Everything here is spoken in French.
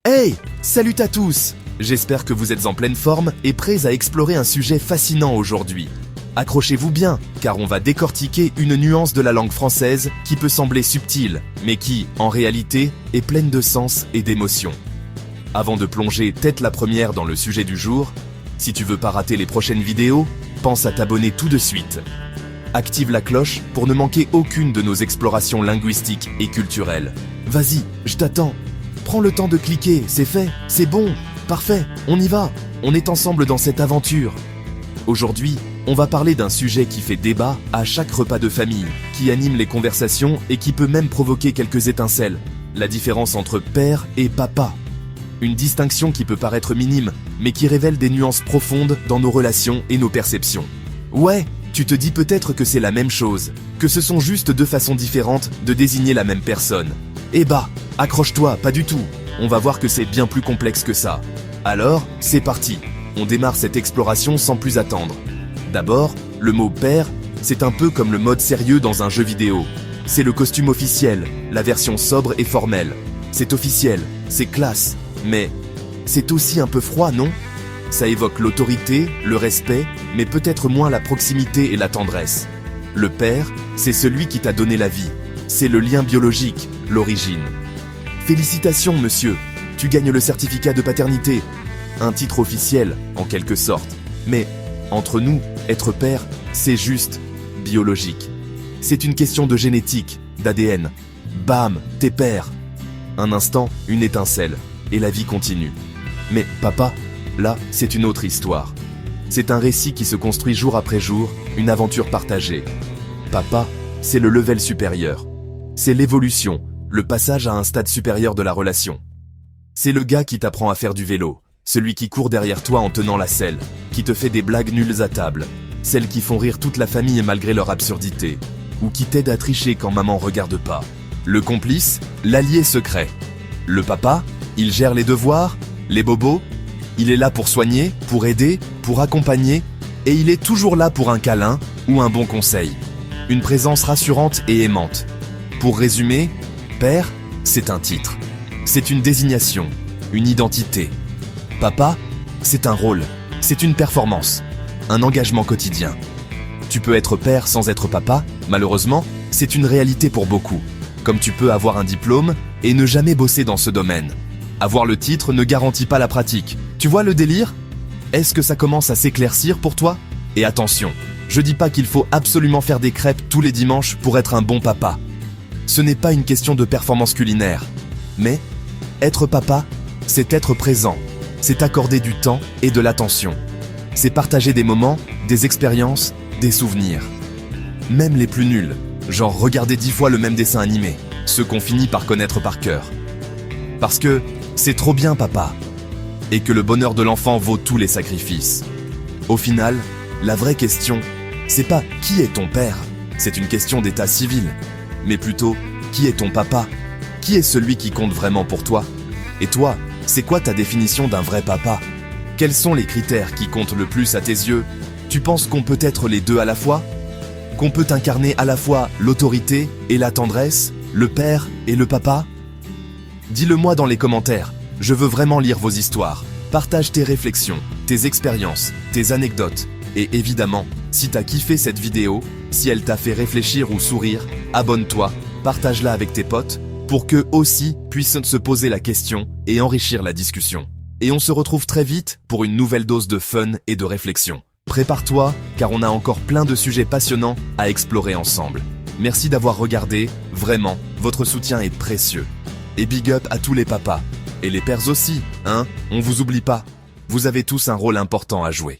Hey, salut à tous! J'espère que vous êtes en pleine forme et prêts à explorer un sujet fascinant aujourd'hui. Accrochez-vous bien, car on va décortiquer une nuance de la langue française qui peut sembler subtile, mais qui, en réalité, est pleine de sens et d'émotion. Avant de plonger tête la première dans le sujet du jour, si tu veux pas rater les prochaines vidéos, pense à t'abonner tout de suite. Active la cloche pour ne manquer aucune de nos explorations linguistiques et culturelles. Vas-y, je t'attends. Prends le temps de cliquer, c'est fait, c'est bon, parfait, on y va, on est ensemble dans cette aventure. Aujourd'hui, on va parler d'un sujet qui fait débat à chaque repas de famille, qui anime les conversations et qui peut même provoquer quelques étincelles. La différence entre père et papa. Une distinction qui peut paraître minime, mais qui révèle des nuances profondes dans nos relations et nos perceptions. Ouais, tu te dis peut-être que c'est la même chose, que ce sont juste deux façons différentes de désigner la même personne. Eh bah, accroche-toi, pas du tout. On va voir que c'est bien plus complexe que ça. Alors, c'est parti. On démarre cette exploration sans plus attendre. D'abord, le mot « père », c'est un peu comme le mode sérieux dans un jeu vidéo. C'est le costume officiel, la version sobre et formelle. C'est officiel, c'est classe, mais c'est aussi un peu froid, non ? Ça évoque l'autorité, le respect, mais peut-être moins la proximité et la tendresse. Le père, c'est celui qui t'a donné la vie. C'est le lien biologique, l'origine. Félicitations, monsieur, tu gagnes le certificat de paternité. Un titre officiel, en quelque sorte. Mais, entre nous, être père, c'est juste biologique. C'est une question de génétique, d'ADN. Bam, t'es père. Un instant, une étincelle, et la vie continue. Mais papa, là, c'est une autre histoire. C'est un récit qui se construit jour après jour, une aventure partagée. Papa, c'est le level supérieur. C'est l'évolution, le passage à un stade supérieur de la relation. C'est le gars qui t'apprend à faire du vélo, celui qui court derrière toi en tenant la selle, qui te fait des blagues nulles à table, celles qui font rire toute la famille malgré leur absurdité, ou qui t'aide à tricher quand maman regarde pas. Le complice, l'allié secret. Le papa, il gère les devoirs, les bobos, il est là pour soigner, pour aider, pour accompagner, et il est toujours là pour un câlin ou un bon conseil. Une présence rassurante et aimante. Pour résumer, père, c'est un titre. C'est une désignation, une identité. Papa, c'est un rôle, c'est une performance, un engagement quotidien. Tu peux être père sans être papa, malheureusement, c'est une réalité pour beaucoup. Comme tu peux avoir un diplôme et ne jamais bosser dans ce domaine. Avoir le titre ne garantit pas la pratique. Tu vois le délire ? Est-ce que ça commence à s'éclaircir pour toi ? Et attention, je dis pas qu'il faut absolument faire des crêpes tous les dimanches pour être un bon papa. Ce n'est pas une question de performance culinaire. Mais, être papa, c'est être présent. C'est accorder du temps et de l'attention. C'est partager des moments, des expériences, des souvenirs. Même les plus nuls, genre regarder 10 fois le même dessin animé, ceux qu'on finit par connaître par cœur. Parce que c'est trop bien papa. Et que le bonheur de l'enfant vaut tous les sacrifices. Au final, la vraie question, c'est pas qui est ton père, c'est une question d'état civil. Mais plutôt, qui est ton papa ? Qui est celui qui compte vraiment pour toi ? Et toi, c'est quoi ta définition d'un vrai papa ? Quels sont les critères qui comptent le plus à tes yeux ? Tu penses qu'on peut être les deux à la fois ? Qu'on peut incarner à la fois l'autorité et la tendresse, le père et le papa ? Dis-le-moi dans les commentaires, je veux vraiment lire vos histoires. Partage tes réflexions, tes expériences, tes anecdotes. Et évidemment, si t'as kiffé cette vidéo, si elle t'a fait réfléchir ou sourire, abonne-toi, partage-la avec tes potes, pour qu'eux aussi puissent se poser la question et enrichir la discussion. Et on se retrouve très vite pour une nouvelle dose de fun et de réflexion. Prépare-toi, car on a encore plein de sujets passionnants à explorer ensemble. Merci d'avoir regardé, vraiment, votre soutien est précieux. Et big up à tous les papas. Et les pères aussi, hein, on vous oublie pas. Vous avez tous un rôle important à jouer.